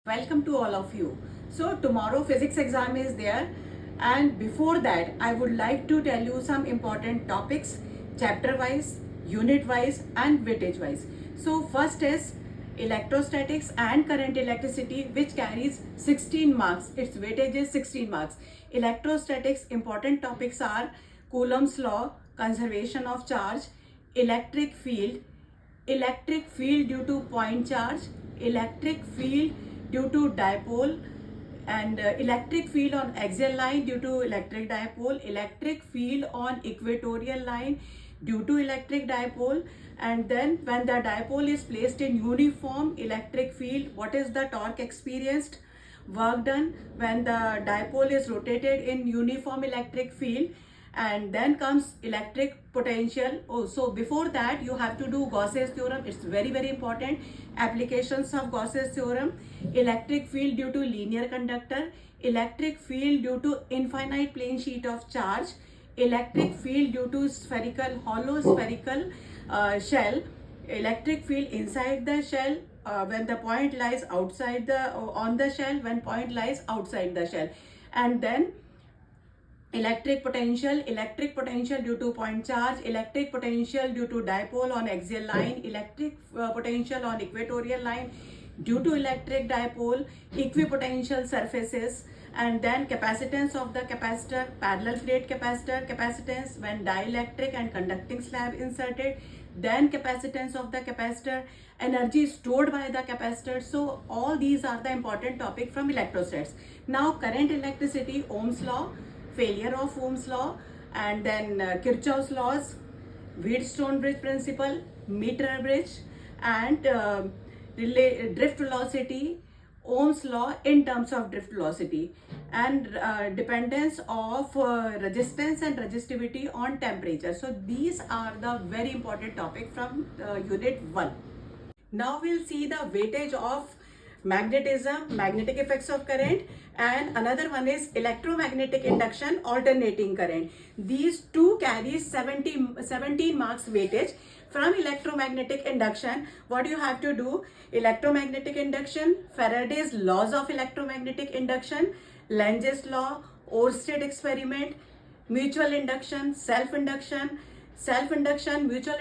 Welcome to all of you. So tomorrow physics exam is there, and before that I would like to tell you some important topics chapter wise, unit wise and weightage wise. So first is electrostatics and current electricity, which carries 16 marks. Its weightage is 16 marks. Electrostatics important topics are Coulomb's law, conservation of charge, electric field due to point charge, electric field due to dipole, and electric field on axial line due to electric dipole, electric field on equatorial line due to electric dipole. And then when the dipole is placed in uniform electric field, what is the torque experienced, work done when the dipole is rotated in uniform electric field. And then comes electric potential. Oh, so before that you have to do Gauss's theorem. It's very important. Applications of Gauss's theorem: electric field due to linear conductor, electric field due to infinite plane sheet of charge, electric field due to hollow spherical shell, electric field inside the shell when the point lies outside the on the shell, when point lies outside the shell. And then electric potential due to point charge, electric potential due to dipole on axial line, electric potential on equatorial line due to electric dipole, equipotential surfaces. And then capacitance of the capacitor, parallel plate capacitor capacitance when dielectric and conducting slab inserted, then capacitance of the capacitor, energy stored by the capacitor. So all these are the important topic from electrostats. Now current electricity, Ohm's law, failure of Ohm's law, and then Kirchhoff's laws, Wheatstone bridge principle, meter bridge, and drift velocity, Ohm's law in terms of drift velocity, and dependence of resistance and resistivity on temperature. So these are the very important topic from unit 1. Now we'll see the weightage of magnetism, magnetic effects of current, and another one is electromagnetic induction, alternating current. These two carry 17 marks weightage. From electromagnetic induction, what you have to do: electromagnetic induction, Faraday's laws of electromagnetic induction, Lentz's law, Oersted experiment, mutual induction, self-induction, mutual